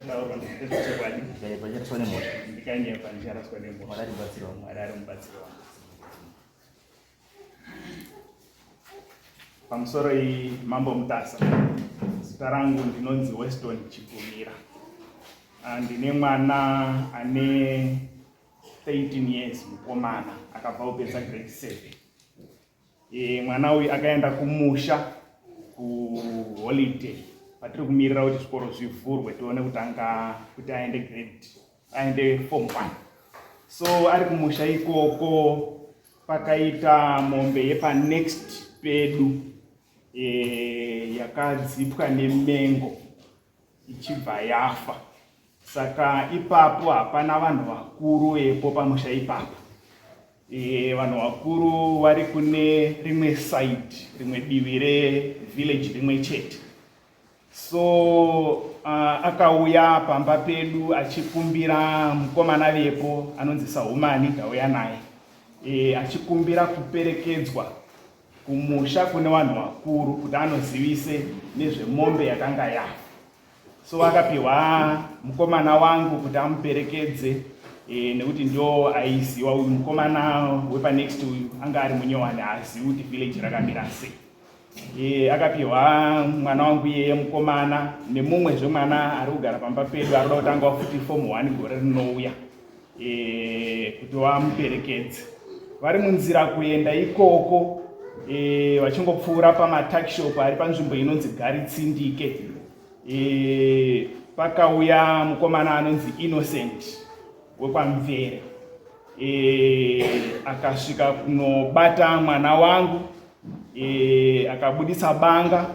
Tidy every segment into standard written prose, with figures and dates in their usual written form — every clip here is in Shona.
Laura ndikuchekwadi pachatswane mota ndikanyepa ndicharaswa nemota mwararimbatsirwa Mwari ari mubatsiri wangu. Pamusoro Mambo Mutasa, zita rangu ndinonzi Weston Chigumira. Ndine mwana ane 13 years mukomana akabva kupedza grade 7. Mwana uyu akaenda kumusha kuholiday patiri kumirira kuti zvikoro zvivhurwe tione kuti aende form 1. So ari kumusha ikoko pakaita mombe yepa next pedu yakadzipwa nemengo ichibva yafa. Saka ipapo hapana vanhu vakuru epo pamusha ipapo. Vanhu vakuru vari kune rimwe side, rimwe divi revillage rimwe chete. So akauya pamba pedu achikumbira mukomana vepo anonzi Sahumani ndauya naye. Achikumbira kuperekedzwa kumusha kune vanhu vakuru kuti anozivise nezvemombe yakanga yafa. So akapiwa mukomana wangu kuti amuperekedze nekuti ndio aiziwa uyu mukomana wepa next uyu anga ari munyowani haazivi kuti village rakamira sei. Akapiwa mwana wangu iyeye mukomana nemumwe zvemwana ari kugara pamba pedu ari kuda kutanga futi form 1 gore rinouya kuti vamuperekedze. Vari munzira kuenda ikoko vachingopfuura pamatakishop ari panzvimbo inonzi Garitsindike. Pakauya mukomana anonzi Innocent wekwamvere. Akasvika kunobata mwana wangu, akabudisa banga,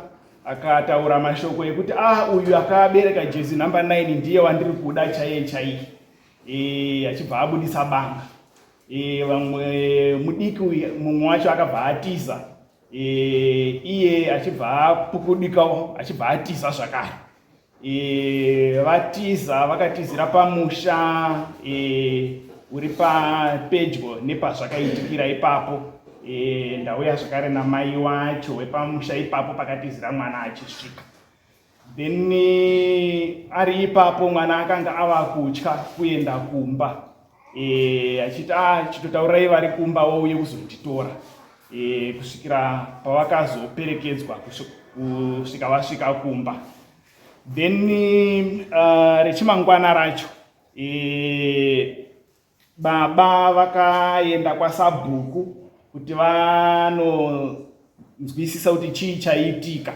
akataura mashoko ekuti uyu akabereka jezi number 9 ndiye wandiri kuda chaiye. Achibva abudisa banga. Vamwe mudiki mumwe wacho akabva atiza. Iye achibva apukudikawo achibva atiza zvakare. Vatiza vakatizira pamusha uri pedyo nepazvakaitikira ipapo. Ndauya zvakare namai wacho wepamusha ipapo pakatizira mwana achisvika. Then ari ipapo mwana akanga ava kutya kuenda kumba. Achiti chitotaurirai vari kumba wouye kuzotitora. Kusvikira pavakazoperekedzwa kusvika vasvika kumba. Then rechimangwana racho baba vakaenda kwaSabhuku kuti vanonzwisisa kuti chii chaitika.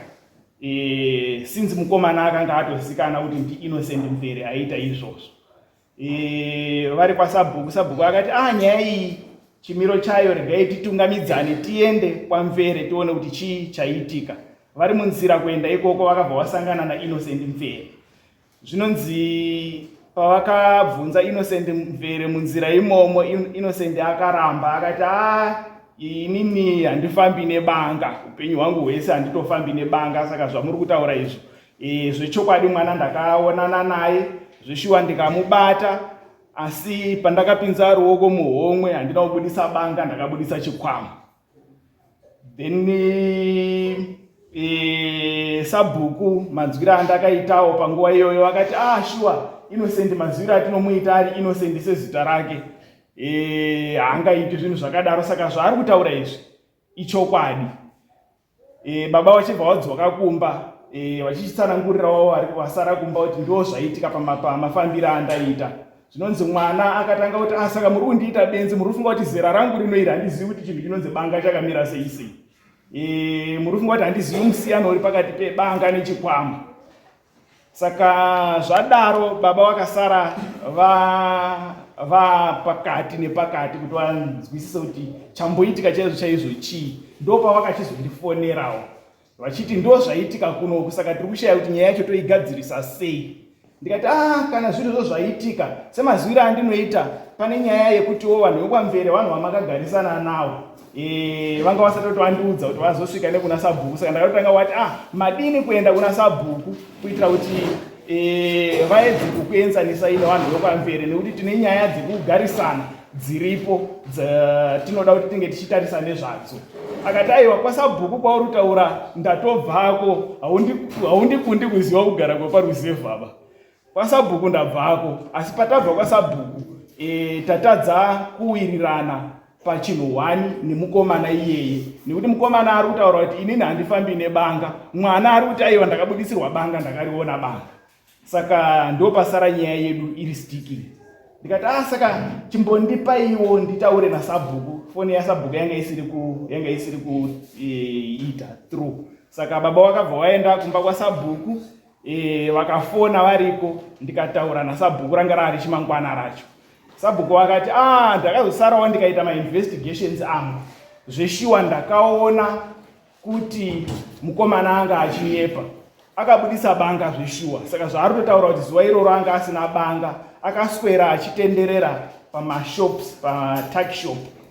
Since mukomana akanga atozikanwa kuti ndi Innocent Mvere aita izvozvo. Vari kwaSabhuku, Sabhuku akati nyaya iyi chimiro chayo regai titungamidzane tiende kwaMvere tione kuti chii chaitika. Vari munzira kuenda ikoko vakabva vasangana naInnocent Mvere. Zvinonzi pavakabvunza Innocent Mvere munzira imomo, Innocent akaramba akati inini handifambi nebanga, upenyu hwangu hwese handitofambi nebanga. Saka zvamuri kutaura izvo zvechokwadi mwana ndakaonana naye, zveshuwa ndikamubata, asi pandakapinza ruoko muhomwe handina kubudisa banga, ndakabudisa chikwama. Then Sabhuku manzwiro andakaitawo panguva iyoyo akati shuwa Innocent manzwiro atinomuita ari Innocent sezita rake haangaiti zvinhu zvakadaro. Saka zvaari kutaura izvi ichokwadi. Baba vachibva vadzoka kumba vachichitsanangurirawo vari vasara kumba kuti ndo zvaitika pamafambiro andaita. Zvinonzi mwana akatanga kuti saka muri kundiita benzi, muri kufunga kuti zera rangu rinoira handizivi kuti chinhu chinonzi banga chakamira sei sei. Muri kufunga kuti handizivi musiyano uri pakati pebanga nechikwama. Saka zvadaro baba vakasara pakati nepakati kuti vanzwisise kuti chamboitika chaizvo chii. Ndo pavakachizondifonerawo vachiti ndo zvaitika kunoku, saka tiri kushaya kuti nyaya yacho toigadzirisa sei. Ndikati kana zvirizvo zvaitika semazwiro andinoita, pane nyaya yekutiwo vanhu vekwamvere vanhu vamakagarisana navo vanga vasati kuti vandiudza kuti vazosvika nekuna Sabhuku. Saka ndakatotanga wati madini kuenda kuna Sabhuku kuitira kuti vaedze kukuenzanisa ine vanhu vekwamvere, nekuti tine nyaya dzekugarisana dziripo dzatinoda kuti tinge tichitarisa nezvadzo. Akati aiwa kwaSabhuku kwauri kutaura ndatobvako, haundikundi kuziva kugara kweparuzevha. kwasabhuku ndabvako, asi patabva kwasabhuku tatadza kuwirirana pachinhu 1 nemukomana iyeye, nekuti mukomana ari kutaura kuti inini handifambi nebanga, mwana ari kuti aiwa ndakabudisirwa banga, ndakariona banga. Saka ndo pasara nyaya yedu iri sticky. Ndikati saka chimbondipaiwo nditaure nasabhuku. Foni yasabhuku yanga isiri kuita through. Saka baba wakabva waenda kumba kwasabhuku, vakafona variko, ndikataura nasabhuku ranga rari chimangwana racho. Sabhuku wakati ndakazosarawo ndikaita ma-investigations angu, zveshiwa ndakaona kuti mukomana anga achinyepa, akabudisa banga zveshiwa. Saka zvaari kutotaura kuti zuva iroro anga asina banga, akaswera achitenderera pamashops,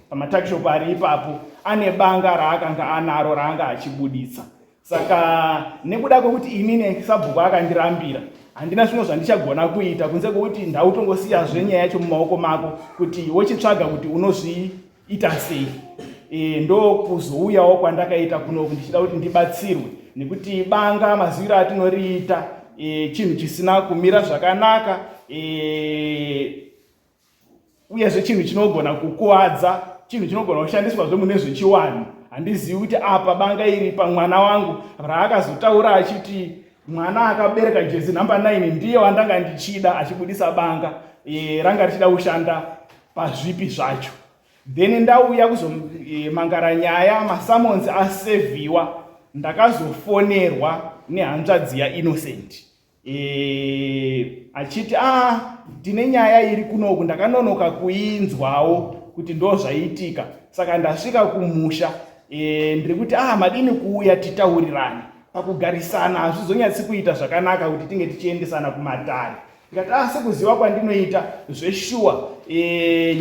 pamatakishop ari ipapo, ane banga raakanga anaro raanga achibudisa. Saka nekuda kwekuti ini nesabhuku akandirambira, handina zvimwe zvandichagona kuita kunze kwokuti ndautongosiya zvenyaya yacho mumaoko mako kuti wochitsvaga kuti unozviita sei. Ndo kuzouyawo kwandakaita kunoku ndichida kuti ndibatsirwe, nekuti banga maziviro atinoriita chinhu chisina kumira zvakanaka, uyezve chinhu chinogona kukuwadza, chinhu chinogona kushandiswa zvemune zvechiwanhu. Handizivi kuti apa banga iri pamwana wangu raakazotaura achiti mwana akabereka jezi namba 9 ndiye wandanga ndichida, achibudisa banga ranga richida kushanda pazvipi zvacho. Then ndauya kuzomangara nyaya, masamons aseviwa, ndakazofonerwa nehanzvadzi yaInnocent achiti ndine nyaya iri kunoku, ndakanonoka kuinzwawo kuti ndo zvaitika. Saka ndasvika kumusha, ndiri kuti madini kuuya titaurirane. Pakugarisana hazvizonyatsi kuita zvakanaka kuti tinge tichiendesana kumatare. Ndikati sekuziva kwandinoita zveshuwa,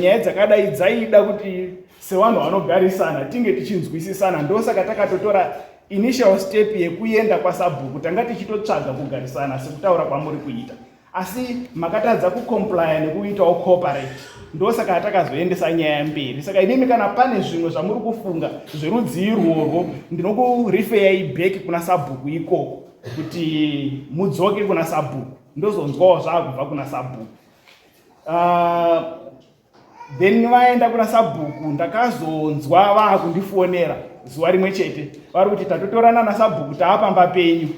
nyaya dzakadai dzaida kuti sevanhu vanogarisana tinge tichinzwisisana. Ndosaka takatotora initial step yekuenda kwasabhuku, tanga tichitotsvaga kugarisana sekutaura kwamuri kuita, asi makatadza kucomplya nekuitawo cooperate. Ndosaka takazoendesa nyaya mberi. Saka inimi kana pane zvimwe zvamuri kufunga zverudzi irworwo, ndinokurifeyai back kuna sabhuku ikoko kuti mudzoke kuna sabhuku, ndozonzwawo zvakubva kuna sabhuku. Then vaenda kuna sabhuku, ndakazonzwa vakundifonera zuva rimwe chete, vari kuti tatotorana nasabhuku taapamba penyu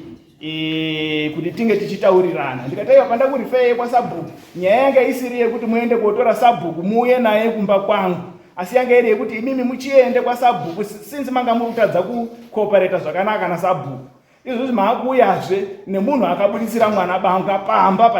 kuti tinge tichitaurirana. Ndikataiwa pandakurifeyai kwasabhuku, nyaya yanga isiri yekuti muende kotora sabhuku muuye naye kumba kwangu, asi yanga iri yekuti imimi muchiende kwasabhuku since manga muri kutadza kucooperata zvakanaka nasabhuku. Izvozvi maakuyazve nemunhu akabudisira mwana banga pamba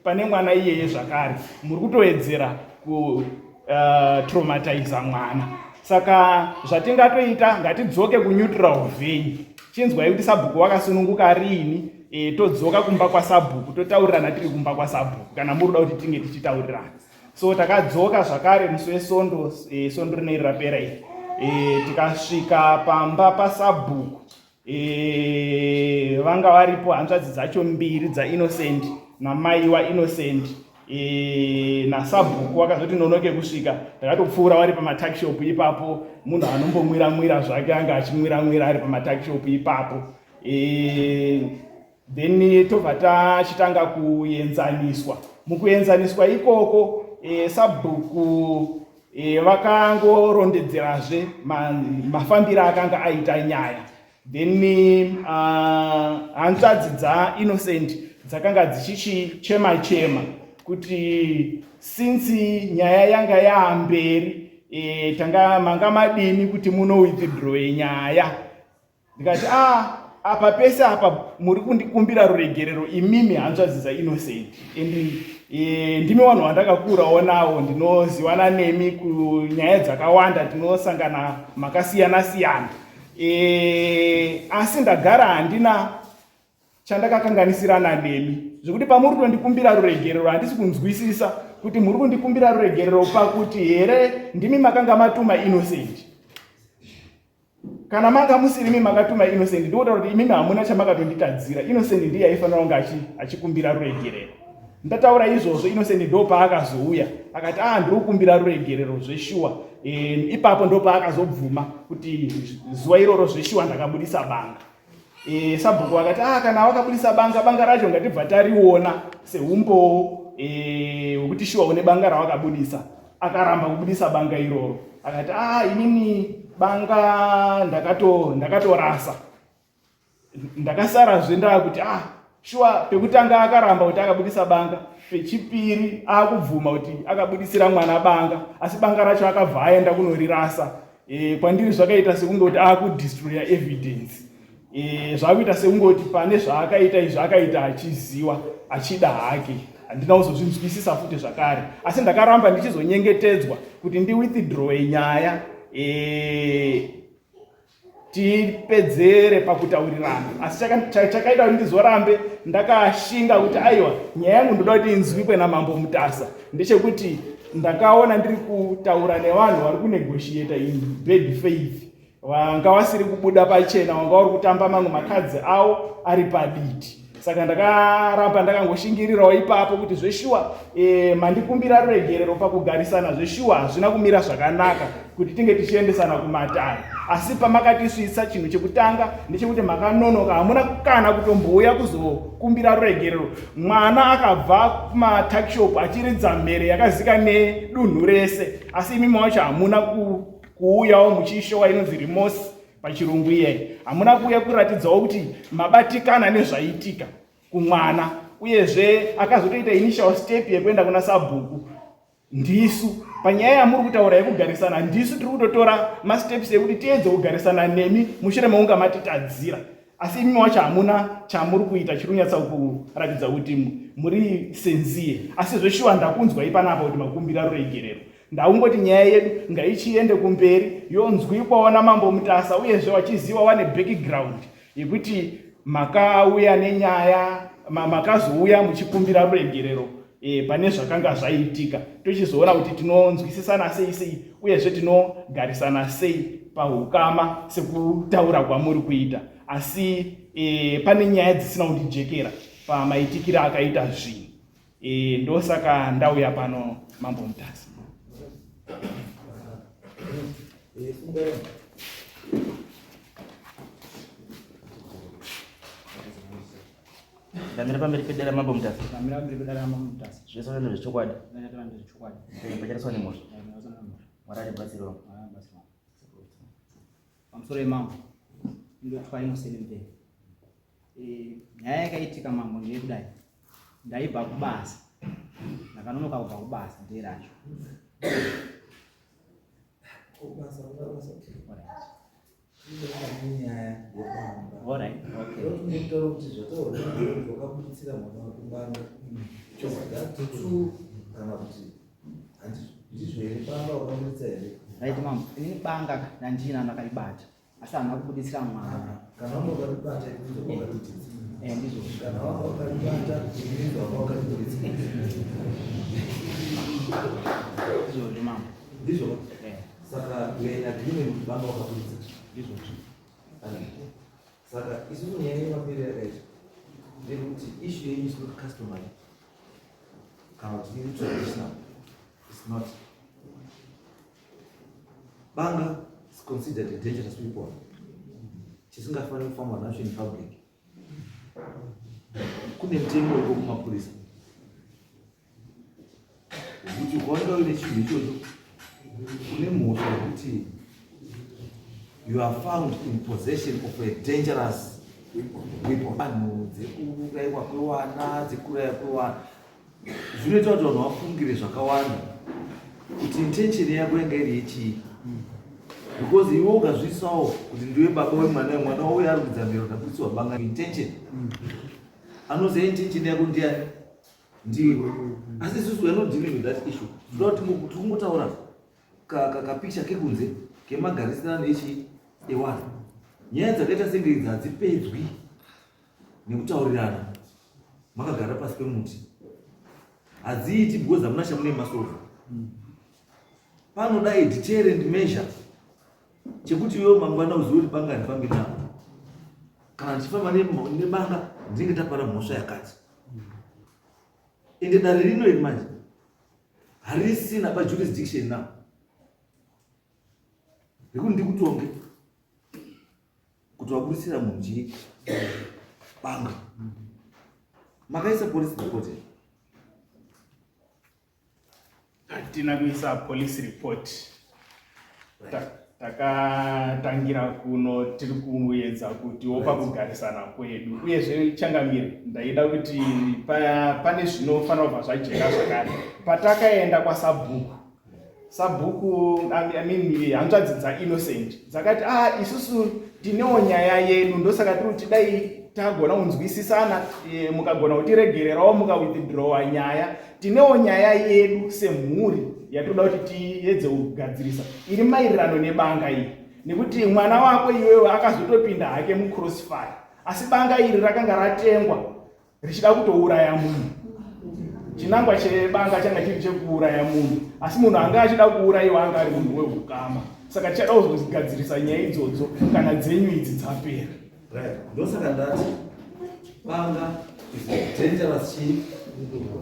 pane mwana iyeye zvakare, muri kutoedzera kutraumatiza mwana. Saka zvatingatoita, ngatidzoke kuneutral venue. Chinzwai kuti sabhuku wakasununguka riini, todzoka kumba kwasabhuku, totaurirana tiri kumba kwasabhuku kana muri kuda kuti tinge tichitaurirana. So takadzoka zvakare musi weSondo, Sondo rineri rapera iri, tikasvika pamba pasabhuku. Vanga varipo hanzvadzi dzacho mbiri dzaInnocent namai waInnocent, nasabhuku wakazoti nonoke kusvika. Takatopfuura wari pamatakishop ipapo, munhu anombomwira zvake anga achimwira ari pamatakishop ipapo. Then tobva tachitanga kuenzaniswa. Mukuenzaniswa ikoko, sabhuku vakangorondedzerazve mafambiro akanga aita nyaya. Then hanzvadzi dzaInnocent dzakanga dzichichema kuti since nyaya yanga yaamberi, manga madini kuti muno withdraw nyaya. Ndikati apa pese apa muri kundikumbira ruregerero imimi hanzvadzi dzaInnocent, ndimi vanhu vandakakurawo nawo, ndinoziwana nemi kunyaya dzakawanda, tinosangana makasiyana siyana. Asi ndagara handina chandakakanganisirana nemi, zvekuti pamuri kundikumbira ruregerero handisi kunzwisisa kuti muri kundikumbira ruregerero pakuti here ndimi makanga matuma Innocent. Kana manga musirimi makatuma Innocent, ndinotaura kuti imimi hamuna chamakatonditadzira. Innocent ndiye aifanira kunge achikumbira ruregerero. Ndataura izvozvo, Innocent ndo paakazouya akati ndiri kukumbira ruregerero zveshuwa. Ipapo ndo paakazobvuma kuti zuva iroro zveshuwa ndakabudisa banga. Sabhuku akati kana wakabudisa banga racho ngatibva tariona seumbowo wekuti shuwa une banga rawakabudisa. Akaramba kubudisa banga iroro. Akati inini banga ndakatorasa. Ndakasara zvenda kuti shuwa pekutanga akaramba kuti akabudisa banga, pechipiri akubvuma kuti akabudisira mwana banga, asi banga racho akabva aenda kunorirasa. Kwandiri zvakaita sekunge kuti akudestroya evidence. Zvakuita sekunge kuti pane zvaakaita izvi akaita achiziva achida hake. Handina kuzozvinzwisisa futi zvakare, asi ndakaramba ndichizonyengetedzwa kuti ndiwithdrawe nyaya tipedzere pakutaurirana. Asi chakaita kuti ndizorambe ndakashinga kuti aiwa, nyaya yangu ndoda kuti inzwikwe naMambo Mutasa ndechekuti ndakaona ndiri kutaura nevanhu vari kunegotiata in bad faith, wanga wasiri kubuda pachena, wanga uri kutamba mamwe makadzi awo ari paditi. Saka ndakaramba ndakangoshingirirawo ipapo kuti zveshuwa mandikumbira ruregerero pakugarisana, zveshuwa hazvina kumira zvakanaka kuti tinge tichiendesana kumatare. Asi pamakatisvitsa chinhu chekutanga ndechekuti makanonoka, hamuna kana kutombouya kuzokumbira ruregerero. Mwana akabva kumatakishop achiridza mhere yakazika nedunhu rese, asi imi macho hamuna kuuyawo muchiishowa inonzi remorse pachirungu iye. Hamuna kuuya kuratidzawo kuti mabatikana nezvaitika kumwana, uyezve akazotoita initial step yekuenda kuna Sabhuku. Ndisu panyaya yamuri kutaura yekugarisana, ndisu tiri kutotora masteps ekuti tiedze kugarisana nemi mushure meunga matitadzira. Asi imi wacho hamuna chamuri kuita chiri kunyatsa kuratidza kuti muri senziye. Asi zveshuwa ndakunzwa ipanapa kuti makumbira ruregerero. Ndaungoti nyaya yedu ngaichiende kumberi yonzwikwawo naMambo Mutasa, uyezve wachiziva wane background yekuti makauya nenyaya, makazouya muchikumbira ruregerero pane zvakanga zvaitika, tochizoona kuti tinonzwisisana sei uyezve tinogarisana sei pahukama sekutaura kwamuri kuita. Asi pane nyaya dzisina kundijekera pamaitikiro akaita zvinhu. Ndosaka ndauya pano Mambo Mutasa. Kamera pamberi pedera Mambo Mutasa. Kamera pamberi pedera Mambo Mutasa. Zvese zvino zvechokwadi. Ndanyatira ndezvechokwadi. Pachariswa nemhosva. Mwari batsiro. Pamusoro Mambo. Ndotwa inosene mberi. Nyaya yakaitika Mambo ndeyekudai. Ndaibva kubasa. Ndakanonoka kubva kubasa nderacho. Alright. Right, Mambo. Ini banga ndandina ndakaribata. Asi hamuna kubudisira mwana. Ndizvo. Ndizvo Mambo. Ndizvo. Saka agreement banga wakabudisa. Ndizvo. Saka isusu nyaya yemapiri yakaita ndekuti issue yenyu isiri customary kana kuti iri traditional. It's not. Banga is considered a dangerous weapon. Chisingafaniri kufamba nacho in public. Kune mutemo weko kumapurisa kuti ukaoneka uine chinhu ichocho une mhosva yekuti you are found in possession of a dangerous weapon. Vanhu dzekuuraiwa kwewana, dzekuraya kwewana, zvinoita kuti vanhu vafungire zvakawanda kuti intention yako yanga iri yechii, because iwe ukazvisawo kuti ndiwe baba wemwana wemwana wauya ari kudza mberi ukaputsiwa banga intention, anoziva intention yako ndiani? Ndiwe. Asi isusu we are not dealing with that issue. Tinoda kuti kungotaura kapicha kekunze kemagarisirano ewanhu. Nyaya dzakaita senge idzi hadzipedzwi nekutaurirana makagara pasi pemuti, hadziiti because hamuna chamune masova. Panoda a deterrent measure chekuti iwewe mangwana uzive kuti banga handifambi navo, kana ndichifamba nebanga ndinenge tapara mhosva yakati. Ende dare rino iri manje harisina pajurisdiction now, rekuti ndikutonge kuti kuti wabudisira munhu chii banga. Makaisa police report here? Hatina kuisa police report. Takatangira kuno tiri kuedza kuti wopa kugarisana kwedu uyezve changamire ndaida kuti pane zvinofanira kubva zvajeka zvakare. Patakaenda kwasabhuku hanzvadzi dzaInnocent dzakati isusu tinewo nyaya yedu ndosaka tiri kuti dai tagona kunzwisisana mukagona kutiregererawo mukawithdrawa nyaya. Tinewo nyaya yedu semhuri yatoda kuti tiedze kugadzirisa iri maererano nebanga iri, nekuti mwana wako iwewe akazotopinda hake mucrossfire asi banga iri rakanga ratengwa richida kutouraya munhu. Chinangwa chebanga changa chiri chekuuraya munhu asi munhu anga achida kuurayiwa anga ari munhu wehukama. Saka tichada kuzogadzirisa nyaya idzodzo kana dzenyu idzi dzapera. Ndosaka ndati banga is a dangerous chief.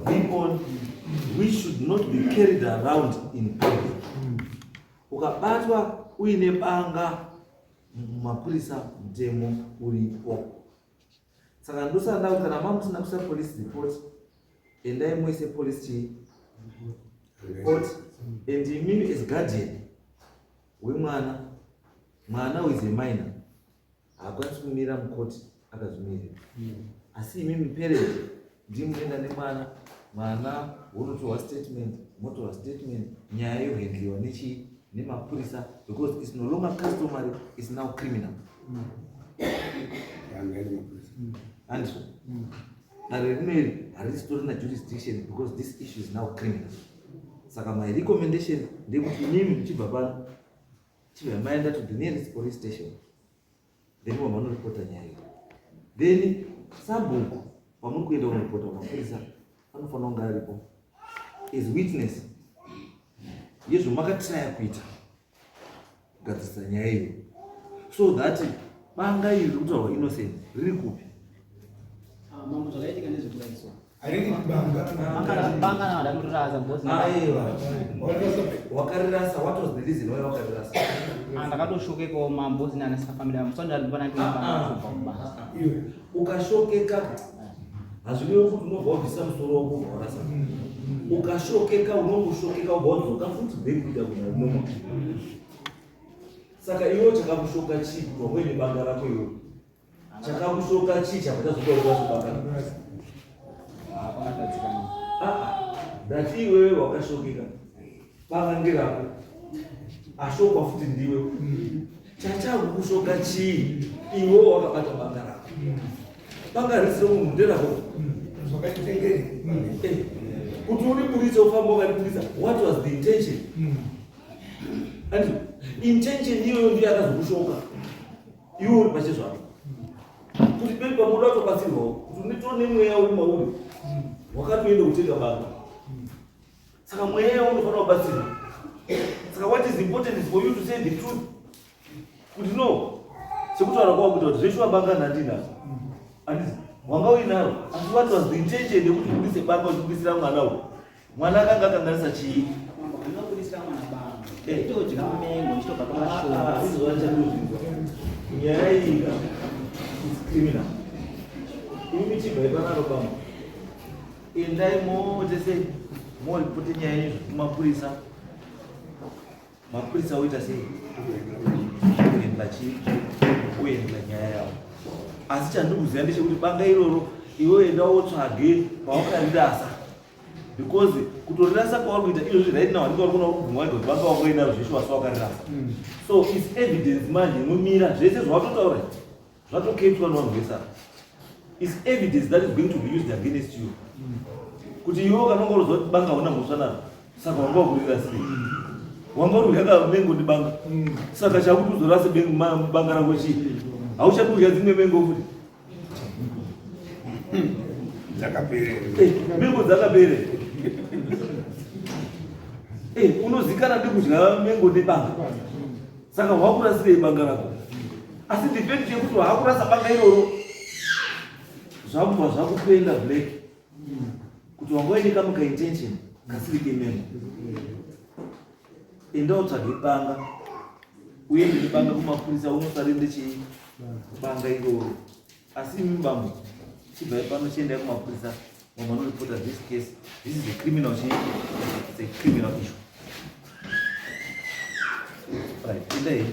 People, we should not be carried around in public. Ukabatwa uine banga mapurisa mtemo uripo. Saka ndosanda kana mamusina kusa police report endai muise police report and imini as guardian wemwana is a minor hakwanisi kumira mukoti akazvimirira. Asi imimi parent ndimuenda nemwana wonotorwa statement motorwa statement nyaya yohandliwa nemapurisa because it's no longer customary, it's now criminal. And so haristorina jurisdiction because this issue is now criminal. Saka my recommendation ndekuti nimi mchibva pano chibva maenda to the nearest police station then vanoreporta nyaya. Then sabhuku pamuri kuenda kunoripota mapurisa anofanira kunge aripo as witness yezvo makatraya kuita kugadzirisa nyaya iyo, so that banga iri rikutaurwa Innocent riri kupi. Mambo zvakaitika nezvekuraiswa banga navada kutirasa wakarirasa. What was the reason why wakarirasa? ndakatoshokekawo mambozi nanasafamili amo so ndandipanaibasa ukashokeka hazvirevo kuti unobva wabvisa musoro wako warasa. Ukashokeka unongoshokeka ubva wadzoka futi bekuita kunoma. Saka iwo chakakushoka chii kuti wamboine banga rako iwo? Chakakushoka chii chabva chazokuaubanga? Ndati iwewe wakashokeka banga ngerako ashokwa futi ndiwe. Chachakushoka chii iwo wakabata banga rako? Banga risiro munhu nderako kuti uripurisa ufamba wakaripurisa. What was the intention? And intention iyoyo ndiyo yakazokushoka iwe uri pache zvako kuti pei pamuda watobatsirwawo kuti unitone mweya uri mauri wakatoenda kutenga banga. Saka mweya unofanira kubatsirwa. Saka what is important is for you to say the truth kuti no sekutaura kwavo kuita kuti zveshuwa banga ndandinazo andisi wanga uinaro asi what was the intention yekuti ubudise banga uchibudisira mwana uyu? Mwana akanga akanganisa chii? ndinobudisira mwana banga nditodya mengo ndichitobva pamashoa. Nyaya iyi is criminal. Imi chibva ipanaro pamwe endai motese moripote nyaya izvo kumapurisa. Mapurisa oita sei? Kuendla chii? Kuendla nyaya yavo. Asi chandikuziva ndechekuti banga iroro iwe enda wotsvage pawakarirasa because kutorirasa kwauri kuita izvozvi right now handika uri kuna kubvumwa kuti banga wakoinaro zveshe wasi wakarirasa. So it's evidence manje inomira zvese zvawatotaura zvatoketwa nevanhu vesara. It's evidence that is going to be used against you. Kuti iwe kanongorozva kuti banga hauna mhosva naro saka wanga wakurirasei? Wanga uri kuyaka mengo ndibanga saka chakuti uzorase banga rangu chii? Hauchadi kudya dzimwe mengo futi? Mengo dzakapere. Unozikana ndikudya mengo nebanga saka wakurasirei banga rako? Asi depend yekuti hakurasa banga iroro zvakubva zvakupenda black kuti wangoine kamuka intention kasiri kemengo. Enda utsvage banga uende nebanga kumapurisa unosarende chii? banga iroro asi mibambo chibva pano chienda kumapurisa wamanoriporta this case. This is a criminal issue. It's a criminal issue. Right, today